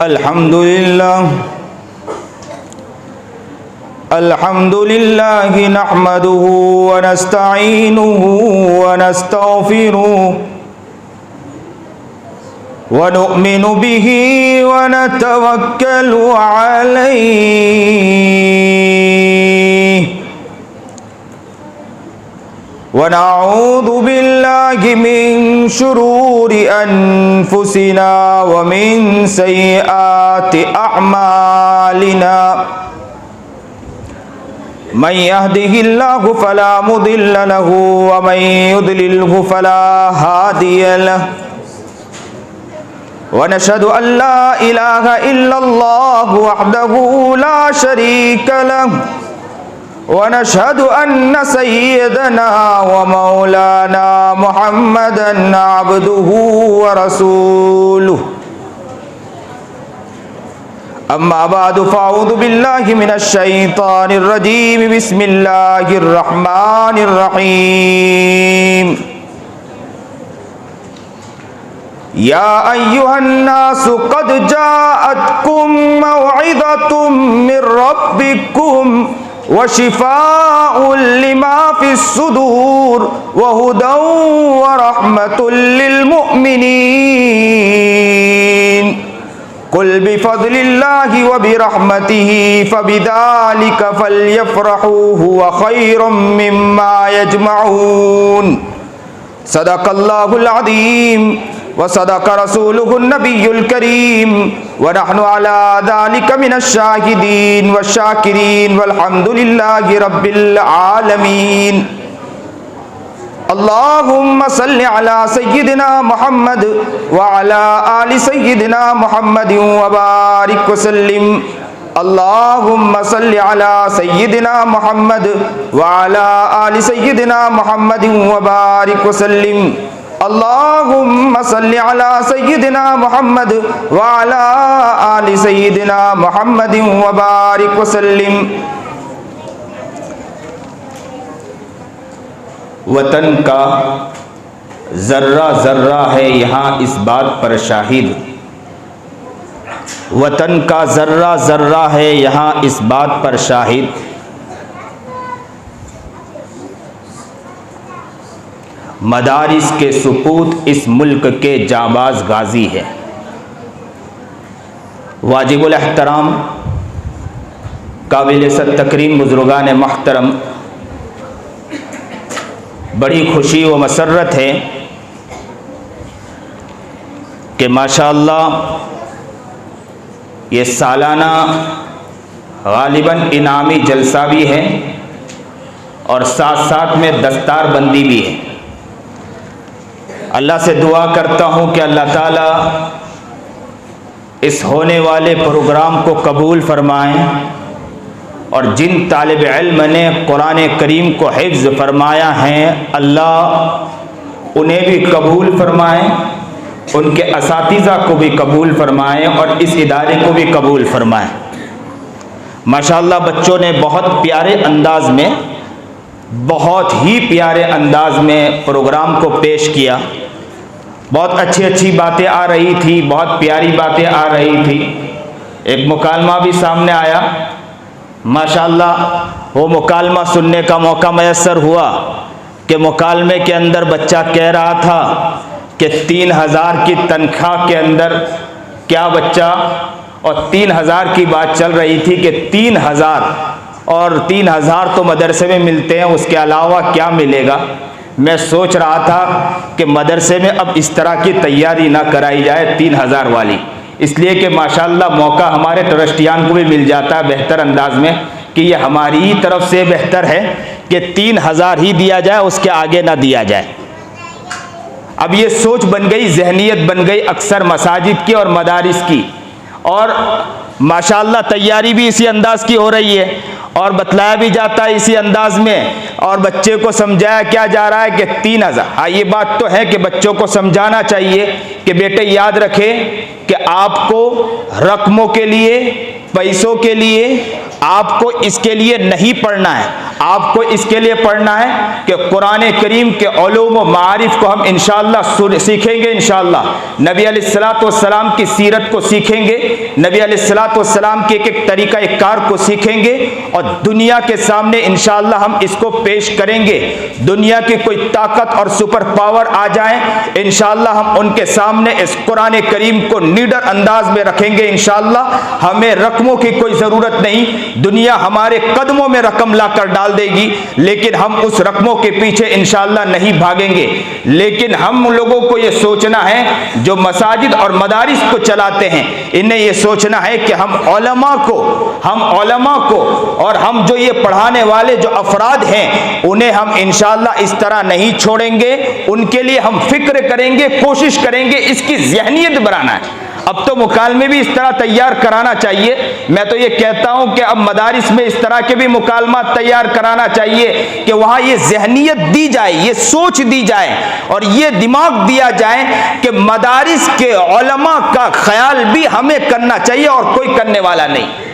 अल्हम्दुलिल्लाह नहमदुहु व नस्तईनुहु व नस्तगफिरुहु व नु'मिनु बिही व नतवक्कलु अलैहि व नऊज़ु बिल्लाहि मिन शुरूरि अनफुसिना व मिन सय्यिआति अअमालिना मन यहदिहिल्लाहु फला मुदिल्ल लहु व मन युद्लिल्हु फला हादिय लहु व नशहदु अल्ला इलाहा इल्लल्लाहु वहदहु ला शरीका लहु व नशहदु अन्न सय्यदना व मौलाना मुहम्मदन अब्दुहु व रसूलुहु अम्मा बादु फ़अऊज़ु बिल्लाहि मिनश शैतानिर रजीम बिस्मिल्लाहिर रहमानिर रहीम या अय्युहन नासु क़द जाअतकुम मौइज़तुम मिर रब्बिकुम व शिफ़ाउन लिमा फ़िस सुदूर व हुदन व रहमतुल लिल मुमिनीन कुल बिफ़ज़्लिल्लाहि व बिरहमतिही फ़बिज़ालिका फ़ल्यफ़रहू हुव ख़ैरुम मिम्मा यजमऊन सदक़ल्लाहुल अज़ीम व सदक़ रसूलुहुन नबियुल करीम व नहनु अला ज़ालिका मिनश शाहिदीन व शाकिरीन वल्हम्दुलिल्लाहि रब्बिल आलमीन अल्लाहुम्मा सल्लि अला सय्यिदिना मुहम्मद व अला आलि सय्यिदिना मुहम्मद व बारिक व सल्लिम अल्लाहुम्मा सल्लि अला सय्यिदिना मुहम्मद व अला आलि सय्यिदिना मुहम्मद व बारिक व सल्लिम अल्लाहुम्मा सल्लि अला सय्यिदिना मुहम्मद व अला आलि सय्यिदिना मुहम्मद व बारिक व सल्लिम। वतन का ज़र्रा ज़र्रा है यहाँ इस बात पर शाहिद, वतन का ज़र्रा ज़र्रा है यहाँ इस बात पर शाहिद, मदारिस के सुपूत इस मुल्क के जाबाज गाजी है। वाजिबुल एहतराम काबिल तकरीम बुज़ुर्गान महतरम, बड़ी खुशी व मसर्रत है कि माशाअल्लाह ये सालाना गालिबन इनामी जलसा भी है और साथ साथ में दस्तार बंदी भी है। अल्लाह से दुआ करता हूँ कि अल्लाह ताला इस होने वाले प्रोग्राम को कबूल फरमाएं और जिन तालिब इल्म ने कुरान करीम को हिफ्ज़ फरमाया है अल्लाह उन्हें भी कबूल फरमाएं, उनके असातिज़ा को भी कबूल फरमाएं और इस इदारे को भी कबूल फरमाएं। माशाअल्लाह बच्चों ने बहुत प्यारे अंदाज में, बहुत ही प्यारे अंदाज में प्रोग्राम को पेश किया। बहुत अच्छी अच्छी बातें आ रही थी, बहुत प्यारी बातें आ रही थी। एक मुकालमा भी सामने आया, माशाअल्लाह वो मुकालमा सुनने का मौका मैसर हुआ कि मुकालमे के अंदर बच्चा कह रहा था कि 3000 की तनख्वाह के अंदर क्या बच्चा, और 3000 की बात चल रही थी कि 3000 और 3000 तो मदरसे में मिलते हैं, उसके अलावा क्या मिलेगा। मैं सोच रहा था कि मदरसे में अब इस तरह की तैयारी ना कराई जाए 3000 वाली, इसलिए कि माशाअल्लाह मौका हमारे ट्रस्टियान को भी मिल जाता है बेहतर अंदाज में कि ये हमारी ही तरफ से बेहतर है कि 3000 ही दिया जाए, उसके आगे ना दिया जाए। अब ये सोच बन गई, जहनीत बन गई अक्सर मसाजिद की और मदारिस की, और माशाअल्लाह तैयारी भी इसी अंदाज की हो रही है और बतलाया भी जाता है इसी अंदाज में, और बच्चे को समझाया क्या जा रहा है कि 3000। हाँ, ये बात तो है कि बच्चों को समझाना चाहिए कि बेटे याद रखें कि आपको रकमों के लिए पैसों के लिए आपको इसके लिए नहीं पढ़ना है, आपको इसके लिए पढ़ना है कि कुरान करीम के उलूम व मारिफ को हम इंशाअल्लाह सीखेंगे, इंशाअल्लाह नबी अलैहिस्सलातु वस्सलाम की सीरत को सीखेंगे, नबी अलैहिस्सलातु वस्सलाम के एक तरीका एक कार को सीखेंगे और दुनिया के सामने इंशाअल्लाह हम इसको पेश करेंगे। दुनिया की कोई ताकत और सुपर पावर आ जाए, इंशाअल्लाह हम उनके सामने इस कुरान करीम को निडर अंदाज में रखेंगे। इंशाअल्लाह हमें रकमों की कोई जरूरत नहीं, दुनिया हमारे कदमों में रकम लाकर डाल देगी, लेकिन हम उस रकमों के पीछे इंशाअल्लाह नहीं भागेंगे। लेकिन हम लोगों को यह सोचना है, जो मसाजिद और मदारिस को चलाते हैं, इन्हें यह सोचना है कि हम उलमा को और हम जो ये पढ़ाने वाले जो अफराद हैं, उन्हें हम इंशाअल्लाह इस तरह नहीं छोड़ेंगे। उनके लिए हम फिक्र करेंगे, कोशिश करेंगे, इसकी ज़हनियत बनाना है। अब तो मुकालमे भी इस तरह तैयार कराना चाहिए। मैं तो ये कहता हूं कि अब मदारिस में इस तरह के भी मुकालमात तैयार कराना चाहिए कि वहां ये ज़हनियत दी जाए, ये सोच दी जाए और ये दिमाग दिया जाए कि मदारिस के उलमा का ख्याल भी हमें करना चाहिए और कोई करने वाला नहीं।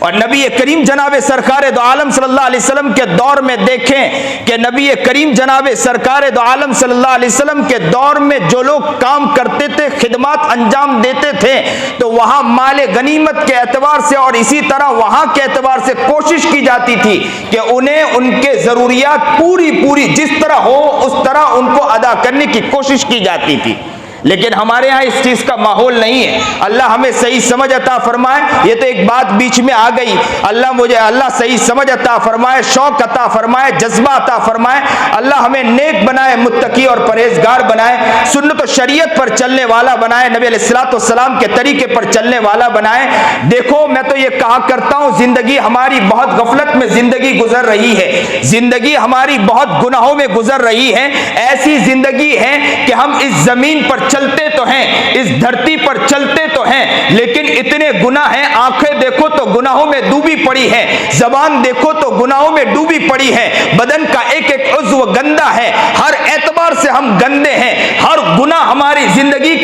और नबी करीम जनाब सरकार दो आलम सल्लल्लाहु अलैहि वसल्लम के दौर में देखें कि नबी करीम जनाब सरकार दो आलम सल्लल्लाहु अलैहि वसल्लम के दौर में जो लोग काम करते थे, खिदमत अंजाम देते थे, तो वहां माले गनीमत के एतबार से और इसी तरह वहां के एतबार से कोशिश की जाती थी कि उन्हें उनके जरूरियात पूरी जिस तरह हो उस तरह उनको अदा करने की कोशिश की जाती थी। लेकिन हमारे यहाँ इस चीज का माहौल नहीं है। अल्लाह हमें सही समझ अता फरमाए। ये तो एक बात बीच में आ गई, अल्लाह सही समझ अता फरमाए, शौक अता फरमाए, जज्बा अता फरमाए। अल्लाह हमें नेक बनाए, मुत्तकी और परहेजगार बनाए, सुन्नत और शरीयत पर चलने वाला बनाए, नबी अलैहिस्सलातु वस्सलाम के तरीके पर चलने वाला बनाए। देखो, मैं तो ये कहा करता हूँ, जिंदगी हमारी बहुत गफलत में जिंदगी गुजर रही है, जिंदगी हमारी बहुत गुनाहों में गुजर रही है। ऐसी जिंदगी है कि हम इस जमीन पर चलते तो हैं, इस धरती पर चलते तो हैं, लेकिन इतने गुनाह हैं। आंखें देखो तो गुनाहों में डूबी पड़ी है, जबान देखो तो गुनाहों में डूबी पड़ी है, बदन का एक एक उज़्व गंदा है, हर एतबार से हम गंदे हैं। हर गुनाह हमारी जिंदगी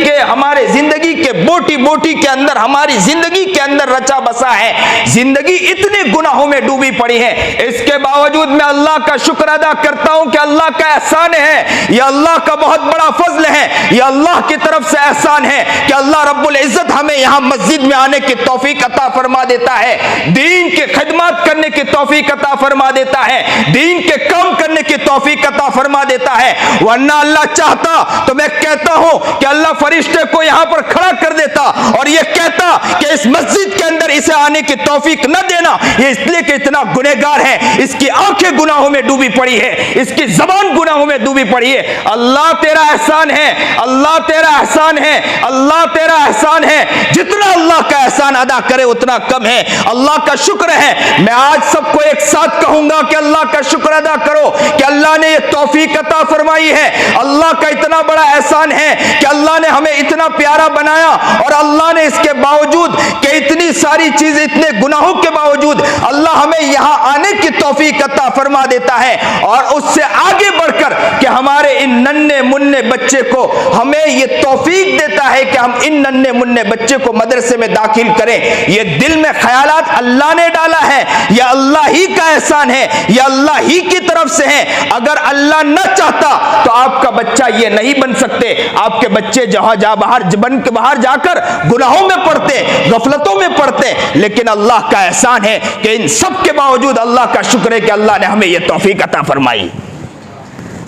के बोटी के अंदर, हमारी जिंदगी के अंदर रचा बसा है। जिंदगी इतने गुनाहों में डूबी पड़ी है। इसके बावजूद मैं अल्लाह का शुक्र अदा करता हूं कि अल्लाह का एहसान है, यह अल्लाह का बहुत बड़ा फजल है, यह अल्लाह की तरफ से एहसान है कि अल्लाह रब्बुल इज्जत हमें यहां मस्जिद में आने की तौफीक अता फरमा देता है, दीन के खिदमत करने की तौफीक अता फरमा देता है, दीन के काम करने की तौफीक अता फरमा देता है। वरना अल्लाह चाहता तो मैं कहता हूं कि अल्लाह फरिश्ते को यहां पर खड़ा कर देता और यह कहता कि इस मस्जिद के अंदर इसे आने की तौफीक न देना, यह इसलिए कि इतना गुनहगार है, इसकी आंखें गुनाहों में डूबी पड़ी है, इसकी जबान गुनाहों में डूबी पड़ी है। अल्लाह तेरा एहसान है, अल्लाह तेरा एहसान है, अल्लाह तेरा एहसान है। जितना अल्लाह का एहसान अदा करे उतना कम है। अल्लाह का शुक्र है। मैं आज सबको एक साथ कहूंगा कि अल्लाह का शुक्र अदा करो कि अल्लाह ने ये तौफीक अता फरमाई है। अल्लाह का इतना बड़ा एहसान है कि अल्लाह ने हमें इतना प्यारा बनाया और अल्लाह ने इसके बावजूद कि इतनी सारी चीज, इतने गुनाहों के बावजूद अल्लाह हमें यहां आने की तौफीक अता फरमा देता है। और उससे आगे बढ़कर कि हमारे इन नन्हे मुन्ने बच्चे को हमें ये तौफीक देता है कि हम इन नन्हे मुन्ने बच्चे को मदरसे में दाखिल करें। ये दिल में ख्यालात अल्लाह ने डाला है, यह अल्लाह ही का एहसान है, यह अल्लाह ही की तरफ से है। अगर अल्लाह न चाहता तो आपका बच्चा ये नहीं बन सकते। आपके बच्चे बाहर जाकर गुनाहों में पड़ते, गफलतों में पड़ते, लेकिन अल्लाह का एहसान है कि इन सब के बावजूद अल्लाह का शुक्र है कि अल्लाह ने हमें यह तौफीक अता फरमाई।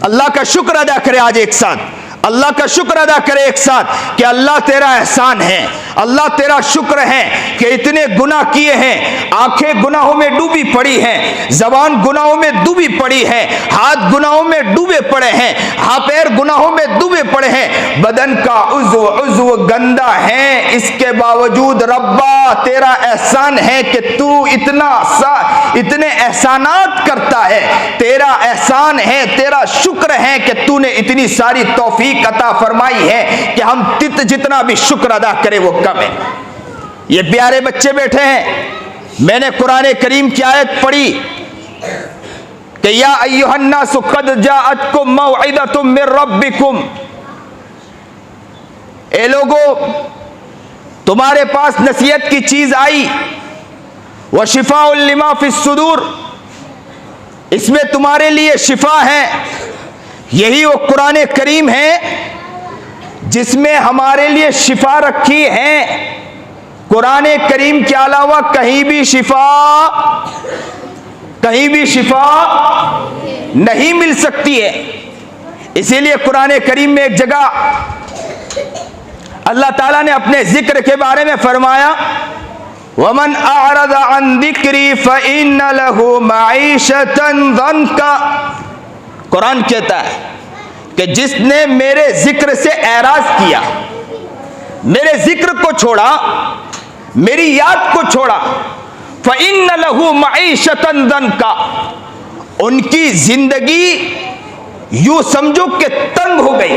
अल्लाह का शुक्र अदा करें आज एक साथ, अल्लाह का शुक्र अदा करे एक साथ कि अल्लाह तेरा एहसान है, अल्लाह तेरा शुक्र है कि इतने गुनाह किए हैं, आंखें गुनाहों में डूबी पड़ी हैं, जबान गुनाहों में डूबी पड़ी है, हाथ गुनाहों में डूबे पड़े हैं, हाथ पैर गुनाहों में डूबे पड़े हैं, बदन का उज़्व गंदा है। इसके बावजूद रब्बा तेरा एहसान है कि तू इतने एहसानात करता है, तेरा एहसान है, तेरा शुक्र है कि तूने इतनी सारी तौफीक अता फरमाई है कि हम जितना भी शुक्र अदा करें वो कम है। ये प्यारे बच्चे बैठे हैं, मैंने कुरान करीम की आयत पढ़ी कि या अय्युहन्नास क़द जाअतकुम मौइदतुम मिर रब्बिकुम, ए लोगो तुम्हारे पास नसीहत की चीज आई, व शिफाउल लिमा फिस सुदूर, इसमें तुम्हारे लिए शिफा है। यही वो कुरान करीम है जिसमें हमारे लिए शिफा रखी है। कुरान करीम के अलावा कहीं भी शिफा नहीं मिल सकती है। इसीलिए कुरान करीम में एक जगह अल्लाह ताला ने अपने जिक्र के बारे में फरमाया, वमन अअरद अन जिक्री फइन्न लहू मईशतन दंका। कुरान कहता है कि जिसने मेरे जिक्र से एराज किया, मेरे जिक्र को छोड़ा, मेरी याद को छोड़ा, फइन्न लहू मईशतन दंका, उनकी जिंदगी यूं समझो कि तंग हो गई,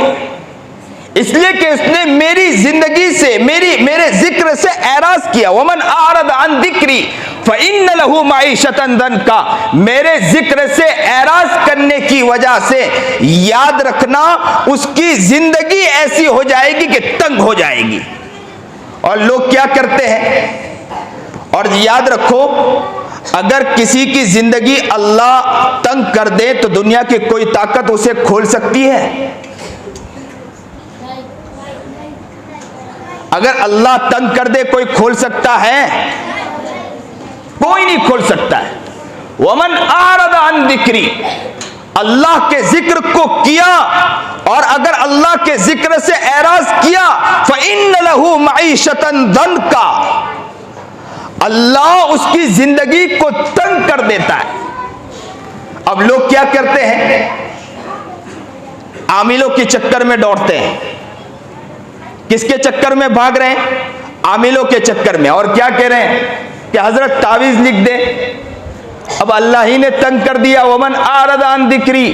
इसलिए कि उसने मेरी जिंदगी से, मेरे जिक्र से एराज किया। वमन आरद अन जिक्री फइन्न लहू मईशतन दंका, मेरे जिक्र से एराज करने की वजह से याद रखना उसकी जिंदगी ऐसी हो जाएगी कि तंग हो जाएगी। और लोग क्या करते हैं, और याद रखो, अगर किसी की जिंदगी अल्लाह तंग कर दे तो दुनिया की कोई ताकत उसे खोल सकती है? अगर अल्लाह तंग कर दे कोई खोल सकता है? कोई नहीं खोल सकता है। वमन आरद अन जिक्री, अल्लाह के जिक्र को किया और अगर अल्लाह के जिक्र से एराज किया, फइन्न लहू मईशतन दंका, अल्लाह उसकी जिंदगी को तंग कर देता है। अब लोग क्या करते हैं, आमिलों के चक्कर में दौड़ते हैं। किसके चक्कर में भाग रहे हैं? आमिलों के चक्कर में। और क्या कह रहे हैं कि हजरत तावीज लिख दे। अब अल्लाह ही ने तंग कर दिया, वमन आरद अन जिक्री,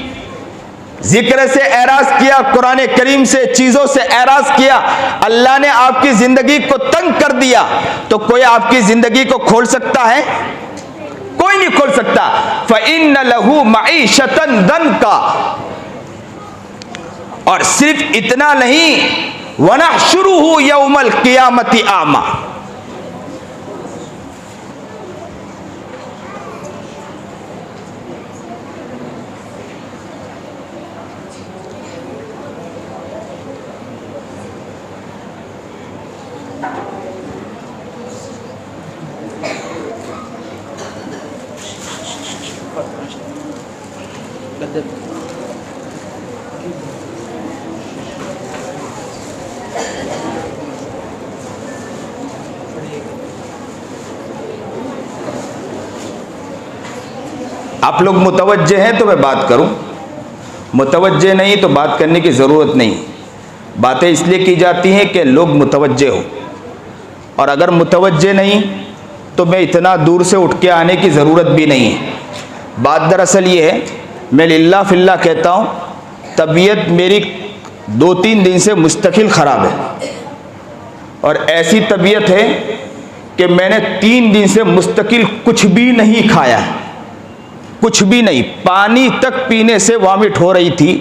जिक्र से एराज किया, कुरान करीम से, चीजों से एराज किया, अल्लाह ने आपकी जिंदगी को तंग कर दिया, तो कोई आपकी जिंदगी को खोल सकता है? कोई नहीं खोल सकता। फइन्न लहू मईशतन दंका, और सिर्फ इतना नहीं, वनहशुरुहु यौमल क़ियामति आमा, आप लोग मुतवज्जे हैं तो मैं बात करूं, मुतवज्जे नहीं तो बात करने की ज़रूरत नहीं। बातें इसलिए की जाती हैं कि लोग मुतवज्जे हो, और अगर मुतवज्जे नहीं तो मैं इतना दूर से उठ के आने की ज़रूरत भी नहीं है। बात दरअसल ये है, मैं लिल्लाह फिल्लाह कहता हूँ, तबीयत मेरी 2-3 दिन से मुस्तकिल ख़राब है, और ऐसी तबीयत है कि मैंने 3 दिन से मुस्तकिल कुछ भी नहीं खाया, कुछ भी नहीं, पानी तक पीने से वॉमिट हो रही थी।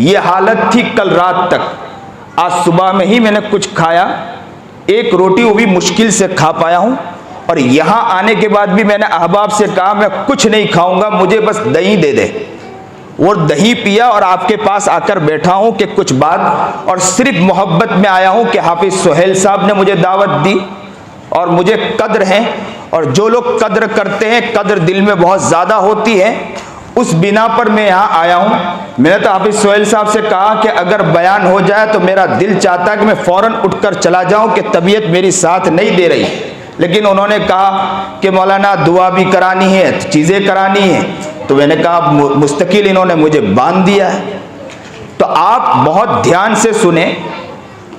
ये हालत थी कल रात तक। आज सुबह में ही मैंने कुछ खाया, एक रोटी वो भी मुश्किल से खा पाया हूँ, और यहाँ आने के बाद भी मैंने अहबाब से कहा मैं कुछ नहीं खाऊंगा, मुझे बस दही दे दे। वो दही पिया और आपके पास आकर बैठा हूँ कि कुछ बात, और सिर्फ मोहब्बत में आया हूँ कि हाफिज सुहेल साहब ने मुझे दावत दी और मुझे कद्र है, और जो लोग कद्र करते हैं, कद्र दिल में बहुत ज़्यादा होती है, उस बिना पर मैं यहाँ आया हूँ। मैंने तो हाफिज सुहेल साहब से कहा कि अगर बयान हो जाए तो मेरा दिल चाहता है कि मैं फ़ौरन उठकर चला जाऊँ कि तबीयत मेरी साथ नहीं दे रही, लेकिन उन्होंने कहा कि मौलाना दुआ भी करानी है, चीज़ें करानी है, तो मैंने कहा मुस्तकिल इन्होंने मुझे बांध दिया है। तो आप बहुत ध्यान से सुने,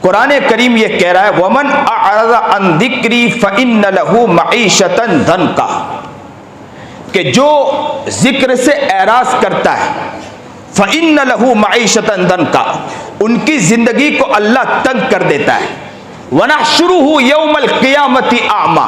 कुरान करीम ये कह रहा है, वमन अअरज़ अन ज़िक्री फ़इन्न लहू मईशतन दंका, कि जो जिक्र से एराज करता है, फ़इन्न लहू मईशतन दंका, उनकी जिंदगी को अल्लाह तंग कर देता है। वनहशुरुहु यौमल क़ियामति आमा,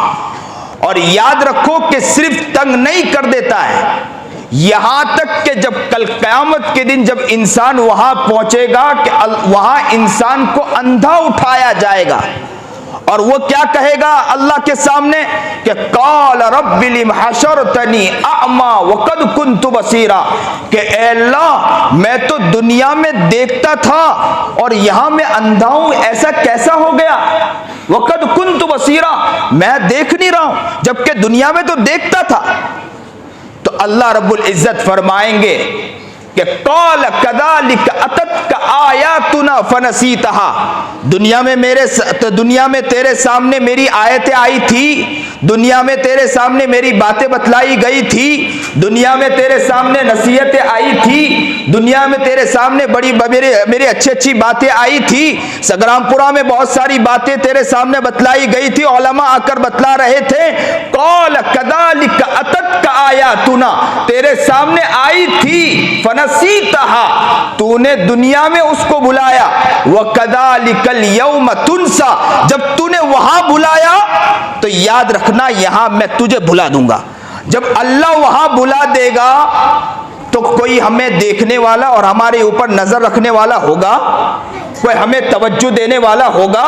और याद रखो कि सिर्फ तंग नहीं कर देता है, यहां तक कि जब कल क़यामत के दिन जब इंसान वहां पहुंचेगा कि वहां इंसान को अंधा उठाया जाएगा और वो क्या कहेगा अल्लाह के सामने कि काल रब्बि लिम हशरतनी अअमा वक़द कुन्तु बसीरा, कि ऐ अल्लाह मैं तो दुनिया में देखता था और यहां मैं अंधा हूं, ऐसा कैसा हो गया। वक़द कुन्तु बसीरा, मैं देख नहीं रहा हूं जबकि दुनिया में तो देखता था। तो अल्लाह रब्बुल इज्जत फरमाएंगे कि काल कदालिक अतत का आयातुना फनसीतहा, दुनिया में तेरे सामने मेरी आयतें आई थी, दुनिया में तेरे सामने मेरी बातें बतलाई गई थी, दुनिया में तेरे सामने नसीहतें आई थी, दुनिया में तेरे सामने बड़ी मेरी अच्छी अच्छी बातें आई थी, संग्रामपुरा में बहुत सारी बातें तेरे सामने बतलाई गई थी, उलमा आकर बतला रहे थे। काल कदालिक अतत का आयातुना, तेरे सामने आई थी, फनसीतहा, तूने दुनिया में उसको बुलाया, व कदालिकल यौम तुनसा, जब तूने वहां बुलाया तो याद रखना यहां मैं तुझे भुला दूंगा। जब अल्लाह वहां बुला देगा तो कोई हमें देखने वाला और हमारे ऊपर नजर रखने वाला होगा? कोई हमें तवज्जो देने वाला होगा?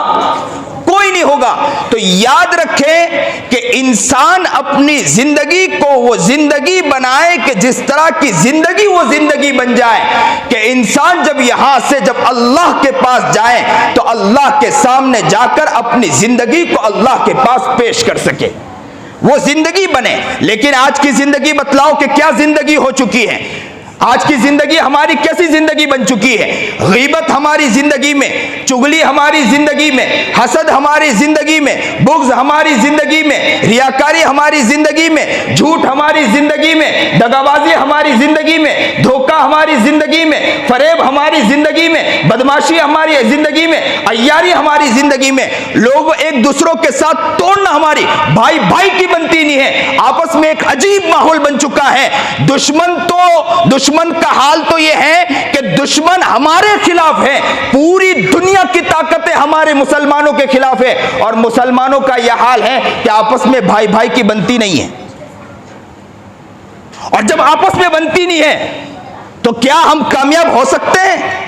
कोई नहीं होगा। तो याद रखें कि इंसान अपनी जिंदगी को वो जिंदगी बनाए कि जिस तरह की जिंदगी वो जिंदगी बन जाए कि इंसान जब यहां से जब अल्लाह के पास जाए तो अल्लाह के सामने जाकर अपनी जिंदगी को अल्लाह के पास पेश कर सके, वो जिंदगी बने। लेकिन आज की जिंदगी बतलाओ कि क्या जिंदगी हो चुकी है। आज की जिंदगी हमारी कैसी जिंदगी बन चुकी है। गीबत हमारी जिंदगी में, चुगली हमारी जिंदगी में, हसद हमारी जिंदगी में, बुग़्ज़ हमारी जिंदगी में, रियाकारी हमारी जिंदगी में, झूठ हमारी जिंदगी में, दगाबाजी हमारी जिंदगी में, धोखा हमारी जिंदगी में, फरेब हमारी जिंदगी में, बदमाशी हमारी जिंदगी में, अय्यारी हमारी जिंदगी में, लोग एक दूसरों के साथ तोड़ना हमारी भाई भाई की बनती नहीं है। आपस में एक अजीब माहौल बन चुका है। दुश्मन का हाल तो यह है कि दुश्मन हमारे खिलाफ है, पूरी दुनिया की ताकतें हमारे मुसलमानों के खिलाफ है, और मुसलमानों का यह हाल है कि आपस में भाई भाई की बनती नहीं है। और जब आपस में बनती नहीं है तो क्या हम कामयाब हो सकते हैं?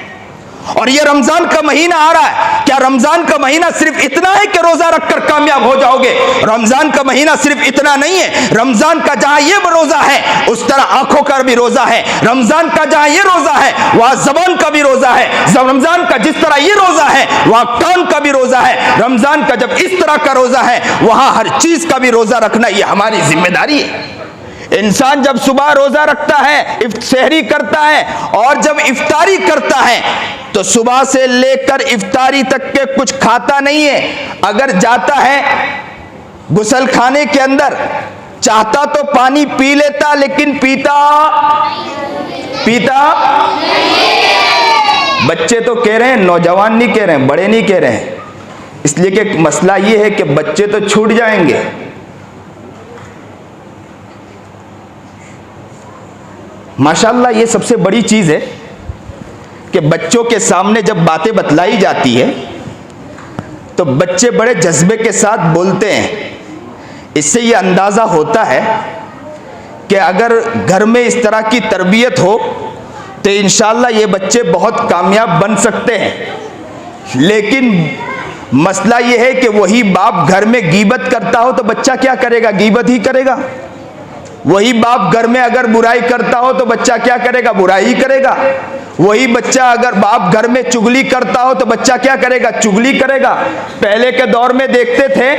और यह रमजान का महीना आ रहा है, क्या रमजान का महीना सिर्फ इतना है कि रोजा रखकर कामयाब हो जाओगे? रमजान का महीना सिर्फ इतना नहीं है। रमजान का जहां ये रोजा है उस तरह आंखों का भी रोजा है। रमजान का जहां ये रोजा है वहां जबान का भी रोजा है। रमजान का जिस तरह ये रोजा है वहां कान का भी रोजा है। रमजान का जब इस तरह का रोजा है वहां हर चीज का भी रोजा रखना ये हमारी जिम्मेदारी है। इंसान जब सुबह रोजा रखता है, सहरी करता है, और जब इफ्तारी करता है तो सुबह से लेकर इफ्तारी तक के कुछ खाता नहीं है। अगर जाता है गुसल खाने के अंदर, चाहता तो पानी पी लेता, लेकिन पीता बच्चे तो कह रहे हैं, नौजवान नहीं कह रहे हैं, बड़े नहीं कह रहे हैं, इसलिए कि मसला ये है कि बच्चे तो छूट जाएंगे। माशाअल्लाह ये सबसे बड़ी चीज़ है कि बच्चों के सामने जब बातें बतलाई जाती है तो बच्चे बड़े जज्बे के साथ बोलते हैं। इससे ये अंदाज़ा होता है कि अगर घर में इस तरह की तरबियत हो तो इंशाअल्लाह ये बच्चे बहुत कामयाब बन सकते हैं। लेकिन मसला ये है कि वही बाप घर में गीबत करता हो तो बच्चा क्या करेगा? गीबत ही करेगा। वही बाप घर में अगर बुराई करता हो तो बच्चा क्या करेगा? बुराई ही करेगा। वही बच्चा अगर बाप घर में चुगली करता हो तो बच्चा क्या करेगा? चुगली करेगा। पहले के दौर में देखते थे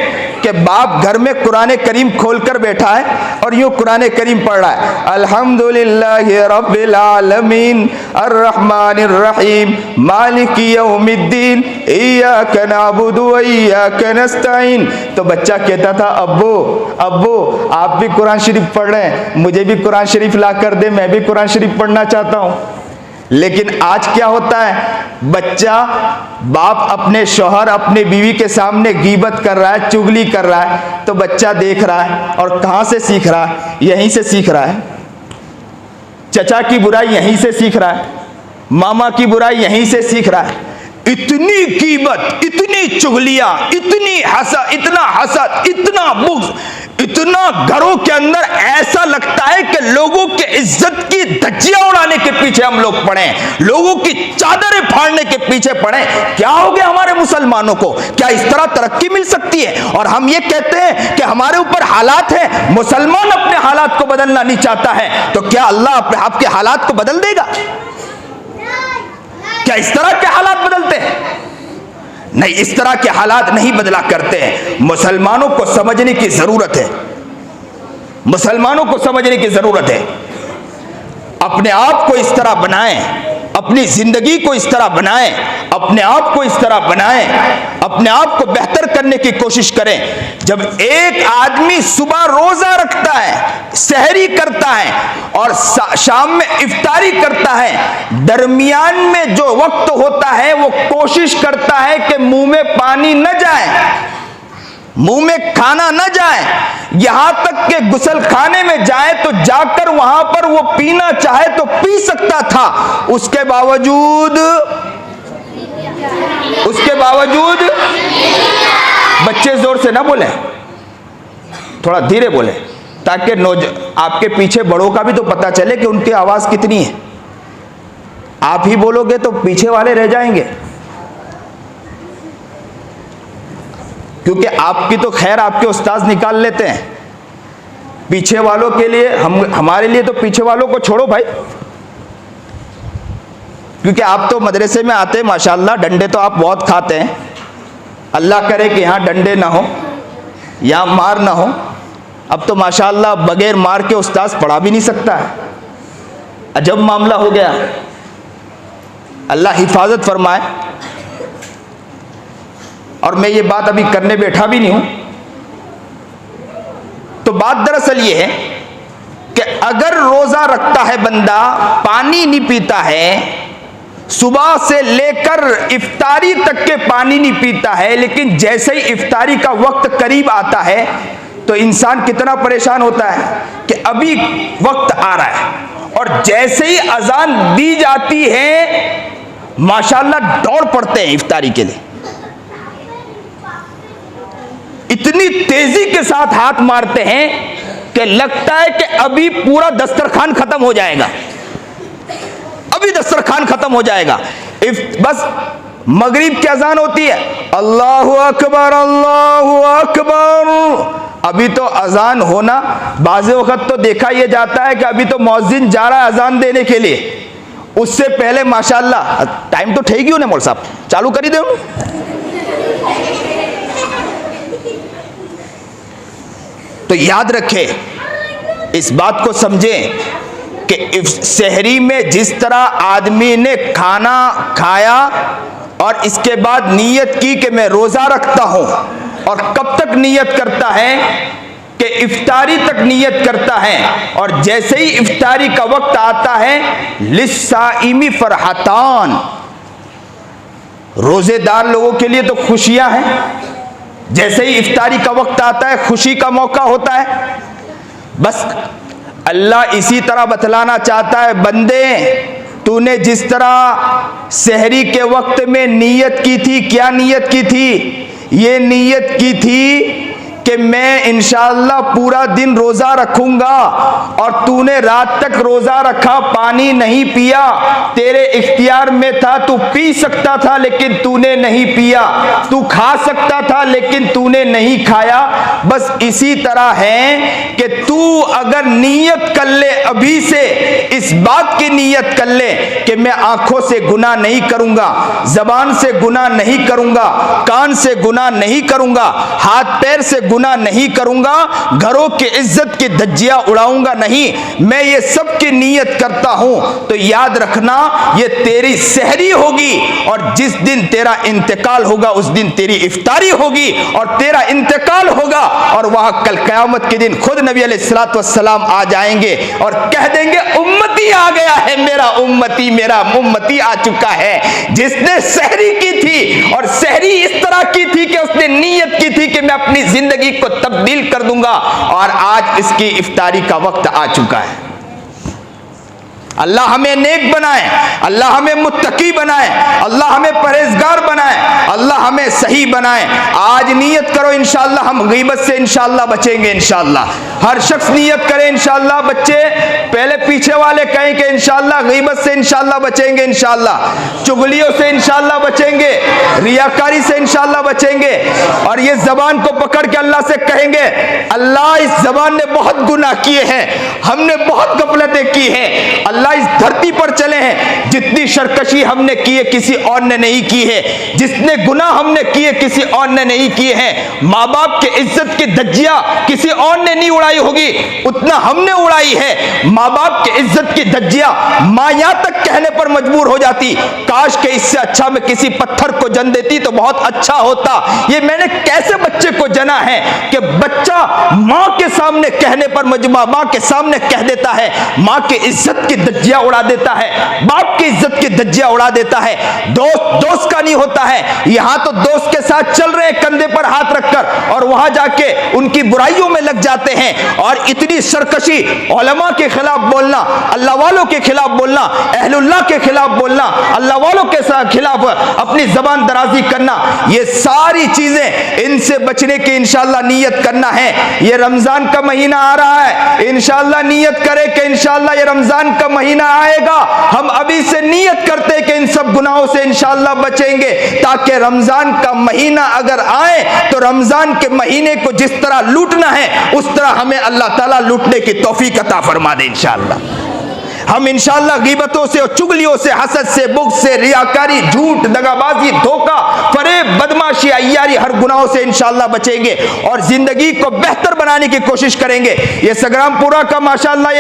कि बाप घर में कुरान करीम खोलकर बैठा है और यूं कुरान करीम पढ़ रहा है, अल्हम्दुलिल्लाहि रब्बिल आलमीन अर्रहमानिर रहीम मालिकी यौमिद्दीन इय्याका नअबुदु व इय्याका नस्तईन। तो बच्चा कहता था, अब्बू आप भी कुरान शरीफ पढ़ रहे हैं, मुझे भी कुरान शरीफ ला कर दे, मैं भी कुरान शरीफ पढ़ना चाहता हूँ। लेकिन आज क्या होता है? बच्चा, बाप अपने शौहर अपने बीवी के सामने गीबत कर रहा है, चुगली कर रहा है, तो बच्चा देख रहा है। और कहाँ से सीख रहा है? यहीं से सीख रहा है। चचा की बुराई यहीं से सीख रहा है, मामा की बुराई यहीं से सीख रहा है। इतनी गीबत, इतनी चुगलियां, इतना हसद, इतना बुग़्ज़, इतना घरों के अंदर ऐसा लगता है कि लोगों के इज्जत की धज्जियां उड़ाने के पीछे हम लोग पड़े, लोगों की चादरें फाड़ने के पीछे पड़े। क्या हो गया हमारे मुसलमानों को? क्या इस तरह तरक्की मिल सकती है? और हम ये कहते हैं कि हमारे ऊपर हालात है, मुसलमान अपने हालात को बदलना नहीं चाहता है, तो क्या अल्लाह आपके हालात को बदल देगा? क्या इस तरह के हालात बदलते हैं? नहीं, इस तरह के हालात नहीं बदला करते हैं। मुसलमानों को समझने की जरूरत है, मुसलमानों को समझने की जरूरत है। अपने आप को इस तरह बनाएं, अपनी जिंदगी को इस तरह बनाएं, अपने आप को इस तरह बनाएं, अपने आप को बेहतर करने की कोशिश करें। जब एक आदमी सुबह रोजा रखता है, सहरी करता है और शाम में इफ्तारी करता है, दरमियान में जो वक्त होता है वो कोशिश करता है कि मुंह में पानी न जाए, मुंह में खाना न जाए, यहां तक कि गुसल खाने में जाए तो जाकर वहां पर वो पीना चाहे तो पी सकता था। उसके बावजूद बच्चे जोर से ना बोले, थोड़ा धीरे बोले, ताकि आपके पीछे बड़ों का भी तो पता चले कि उनकी आवाज कितनी है। आप ही बोलोगे तो पीछे वाले रह जाएंगे, क्योंकि आपकी तो खैर आपके उस्ताद निकाल लेते हैं, पीछे वालों के लिए हमारे लिए तो पीछे वालों को छोड़ो भाई, क्योंकि आप तो मदरसे में आते हैं माशाल्लाह, डंडे तो आप बहुत खाते हैं। अल्लाह करे कि यहाँ डंडे ना हो, यहाँ मार ना हो। अब तो माशाल्लाह बगैर मार के उस्ताद पढ़ा भी नहीं सकता है, अजब मामला हो गया। अल्लाह हिफाजत फरमाए। और मैं ये बात अभी करने बैठा भी नहीं हूं, तो बात दरअसल ये है कि अगर रोजा रखता है बंदा, पानी नहीं पीता है, सुबह से लेकर इफ्तारी तक के पानी नहीं पीता है, लेकिन जैसे ही इफ्तारी का वक्त करीब आता है तो इंसान कितना परेशान होता है कि अभी वक्त आ रहा है, और जैसे ही अजान दी जाती है माशाल्लाह दौड़ पड़ते हैं इफ्तारी के लिए, इतनी तेजी के साथ हाथ मारते हैं कि लगता है कि अभी पूरा दस्तरखान खत्म हो जाएगा, अभी दस्तरखान खत्म हो जाएगा। बस मगरिब की अजान होती है, अल्लाहु अकबर अल्लाहु अकबर, अभी तो अजान होना, बाज़ वक़्त तो देखा यह जाता है कि अभी तो मौज़िन जा रहा है अजान देने के लिए, उससे पहले माशाल्लाह टाइम तो ठही गयो ने मौल साहब, चालू करी दे। तो याद रखें, इस बात को समझें कि सहरी में जिस तरह आदमी ने खाना खाया और इसके बाद नीयत की कि मैं रोजा रखता हूं, और कब तक नीयत करता है कि इफ्तारी तक नीयत करता है, और जैसे ही इफ्तारी का वक्त आता है लिस्साइमी फरहतान, रोजेदार लोगों के लिए तो खुशियां हैं, जैसे ही इफ्तारी का वक्त आता है खुशी का मौका होता है। बस अल्लाह इसी तरह बतलाना चाहता है, बंदे तूने जिस तरह सहरी के वक्त में नीयत की थी, क्या नीयत की थी? ये नीयत की थी कि मैं इंशाअल्लाह पूरा दिन रोजा रखूंगा, और तूने रात तक रोजा रखा, पानी नहीं पिया, तेरे इख्तियार में था, तू पी सकता था लेकिन तूने नहीं पिया, तू खा सकता था लेकिन तूने नहीं खाया। बस इसी तरह है कि तू अगर नीयत कर ले, अभी से इस बात की नीयत कर ले कि मैं आंखों से गुनाह नहीं करूंगा, जबान से गुनाह नहीं करूंगा, कान से गुनाह नहीं करूंगा, हाथ पैर से गुनाह नहीं करूंगा, घरों की इज्जत की धज्जियां उड़ाऊंगा नहीं, मैं ये सब की नीयत करता हूं, तो याद रखना ये तेरी सहरी होगी, और जिस दिन तेरा इंतकाल होगा उस दिन तेरी इफ्तारी होगी, और तेरा इंतकाल होगा, और वहां कल क़यामत के दिन खुद नबी अलैहिस्सलातु वस्सलाम आ जाएंगे और कह देंगे उम्मती आ गया है, मेरा उम्मती आ चुका है, जिसने सहरी की थी, और सहरी इस तरह की थी कि उसने नीयत की थी कि मैं अपनी जिंदगी को तब्दील कर दूंगा, और आज इसकी इफ्तारी का वक्त आ चुका है। अल्लाह हमें नेक बनाए, अल्लाह हमें मुत्तकी बनाए, अल्लाह हमें परहेजगार बनाए, अल्लाह हमें सही बनाए। आज नियत करो इंशाअल्लाह हम गीबत से इंशाअल्लाह बचेंगे। इंशाअल्लाह हर शख्स नियत करे इंशाअल्लाह। बच्चे पहले पीछे वाले कहें कि इंशाअल्लाह गीबत से इंशाअल्लाह बचेंगे, इंशाअल्लाह चुगलियों से इंशाअल्लाह बचेंगे, रियाकारी से इंशाअल्लाह बचेंगे। और ये जबान को पकड़ के अल्लाह से कहेंगे अल्लाह इस जबान ने बहुत गुनाह किए हैं, हमने बहुत गफलतें की हैं। अल्लाह इस धरती पर चले हैं, जितनी सरकशी हमने की है किसी और ने नहीं की है, जितने गुनाह हमने किए किसी और ने नहीं किए हैं। माँ बाप के इज्जत की धज्जियां किसी और ने नहीं उड़ाई होगी, उतना हमने उड़ाई है। माँ बाप के इज्जत की धज्जियां माँ यहाँ तक कहने पर मजबूर हो जाती, काश के इससे अच्छा मैं किसी पत्थर को जन देती तो बहुत अच्छा होता। ये मैंने कैसे बच्चे को जना है कि बच्चा माँ के सामने कहने पर माँ के सामने कह देता है, माँ की इज्जत की धज्जियां उड़ा देता है, बाप की इज्जत की धज्जियां उड़ा देता है। दोस्त का नहीं होता है। यहां तो दोस्त के साथ चल रहे हैं कंधे पर हाथ रखकर और वहां जाके उनकी बुराइयों में लग जाते हैं। और इतनी सरकशी, उलमा के खिलाफ बोलना, अल्लाह वालों के खिलाफ बोलना, अहलुल्लाह के खिलाफ बोलना, अल्लाह वालों के खिलाफ अपनी जबान दराजी करना, ये सारी चीजें इनसे बचने की इंशाअल्लाह नियत करना है। ये रमजान का महीना आ रहा है, इंशाअल्लाह नियत करे कि इंशाअल्लाह ये रमजान का महीना आएगा, हम अभी से नियत करते हैं कि इन सब गुनाहों से इंशाअल्लाह बचेंगे, ताकि रमजान का महीना अगर आए तो रमजान के महीने को जिस तरह लूटना है उस तरह हमें अल्लाह ताला लूटने की तौफीक अता फरमा दे। इंशाअल्लाह हम इंशाअल्लाह गीबतों से और चुगलियों से, हसद से, बुग़्ज़ से, रियाकारी, झूठ, दगाबाजी, धोखा, फरेब, बदमाशी, अय्यारी, हर गुनाहों से इंशाअल्लाह बचेंगे और जिंदगी को बेहतर बनाने की कोशिश करेंगे। ये संग्रामपुरा का माशाअल्लाह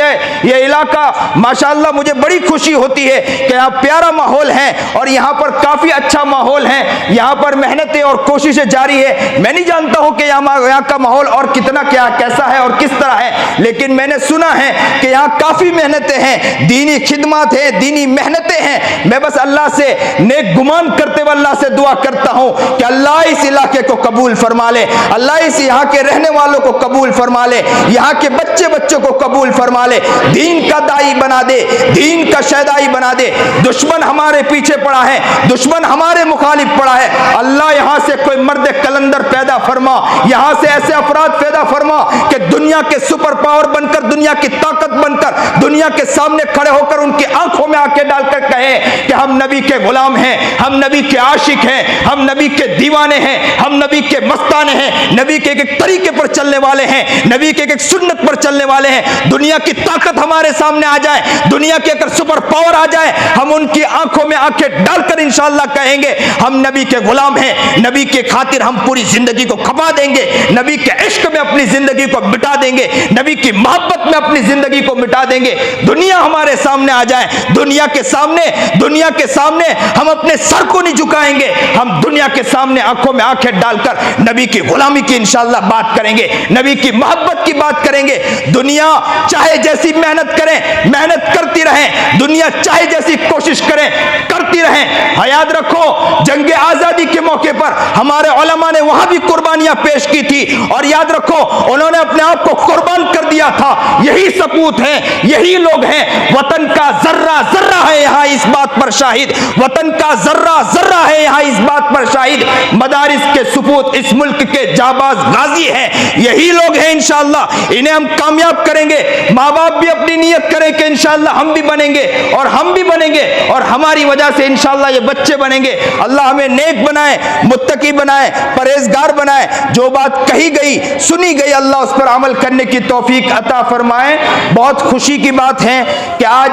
ये इलाका माशाअल्लाह मुझे बड़ी खुशी होती है कि यहाँ प्यारा माहौल है और यहाँ पर काफी अच्छा माहौल है। यहाँ पर मेहनतें और कोशिशें जारी है। मैं नहीं जानता हूँ कि यहाँ का माहौल और कितना क्या कैसा है और किस तरह है, लेकिन मैंने सुना है कि यहाँ काफी मेहनतें हैं, दीनी खिदमत है, दीनी मेहनतें हैं। मैं बस अल्लाह से नेक गुमान करते हुए अल्लाह से दुआ करता हूं कि अल्लाह इस इलाके को कबूल फरमा ले, अल्लाह इस यहाँ के रहने वालों को कबूल फरमा ले, यहाँ के बच्चों को कबूल फरमा ले, दीन का दाई बना दे, दीन का शहदाई बना दे। दुश्मन हमारे पीछे पड़ा है, दुश्मन हमारे मुखालिफ पड़ा है, अल्लाह यहाँ से कोई मर्द कलंदर पैदा फरमा, यहाँ से ऐसे अफराद पैदा फरमा कि दुनिया के सुपर पावर बनकर, दुनिया की ताकत बनकर, दुनिया के सामने खड़े होकर उनकी आंखों में आंखें डालकर कहे कि हम नबी के गुलाम हैं, हम नबी के आशिक हैं, हम नबी के दीवाने हैं, हम नबी के मस्ताने हैं, नबी के एक तरीके पर चलने वाले हैं, नबी के एक सुन्नत पर चलने वाले हैं। दुनिया की ताकत हमारे सामने आ जाए, दुनिया की अगर सुपर पावर आ जाए, हम उनकी आंखों में आंखें डालकर इंशाअल्लाह कहेंगे हम नबी के गुलाम हैं, नबी के खातिर हम पूरी जिंदगी को खपा देंगे, नबी के इश्क में अपनी जिंदगी को मिटा देंगे, नबी की मोहब्बत में अपनी जिंदगी को मिटा देंगे। दुनिया हमारे सामने आ जाए, दुनिया के सामने हम अपने सर को नहीं झुकाएंगे, हम दुनिया के सामने आंखों में आंखें डालकर नबी की गुलामी की इंशाअल्लाह बात करेंगे, नबी की मोहब्बत की बात करेंगे। दुनिया चाहे जैसी मेहनत करे, मेहनत करती रहे, दुनिया चाहे जैसी कोशिश करे, करती रहे। याद रखो जंग आजादी के मौके पर हमारे उलमा ने वहां भी कुर्बानियां पेश की थी और याद रखो उन्होंने अपने आप को कुर्बान कर दिया था। यही सपूत हैं, यही लोग हैं। वतन का जर्रा जर्रा है यहाँ इस बात पर शाहिद, वतन का जर्रा जर्रा है यहाँ इस बात पर शाहिद। मदारिस के सपूत इस मुल्क के जाबाज गाजी हैं, यही लोग हैं। इंशाअल्लाह इन्हें हम कामयाब करेंगे। माँ बाप भी अपनी नियत करें कि इंशाअल्लाह हम भी बनेंगे और हम भी बनेंगे और हमारी वजह से इंशाअल्लाह ये बच्चे बनेंगे। अल्लाह हमें नेक बनाए, मुत्तकी बनाए, परहेजगार बनाए। जो बात कही गई, सुनी गई, अल्लाह उस पर अमल करने की तौफीक अता फरमाए। बहुत खुशी की बात है कि आज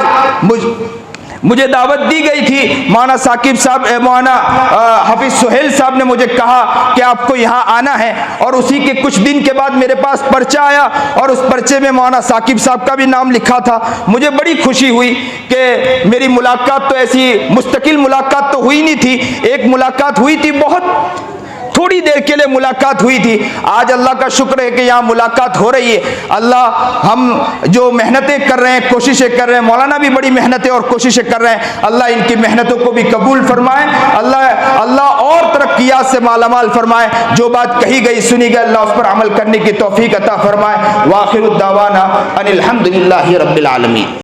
मुझे दावत दी गई थी। मौलाना साकिब साहब, मौलाना हाफिज सुहेल साहब ने मुझे कहा कि आपको यहाँ आना है और उसी के कुछ दिन के बाद मेरे पास पर्चा आया और उस पर्चे में मौलाना साकिब साहब का भी नाम लिखा था। मुझे बड़ी खुशी हुई कि मेरी मुलाकात तो ऐसी मुस्तकिल मुलाकात तो हुई नहीं थी, एक मुलाकात हुई थी, बहुत थोड़ी देर के लिए मुलाकात हुई थी। आज अल्लाह का शुक्र है कि यहाँ मुलाकात हो रही है। अल्लाह हम जो मेहनतें कर रहे हैं, कोशिशें कर रहे हैं, मौलाना भी बड़ी मेहनतें और कोशिशें कर रहे हैं, अल्लाह इनकी मेहनतों को भी कबूल फरमाए। अल्लाह और तरक्कियात से मालामाल फरमाए। जो बात कही गई, सुनी गई, अल्लाह उस पर अमल करने की तौफीक अता फरमाए। वाखिरुद्दावाना अनिल हम्दुलिल्लाहि रब्बिल आलमीन।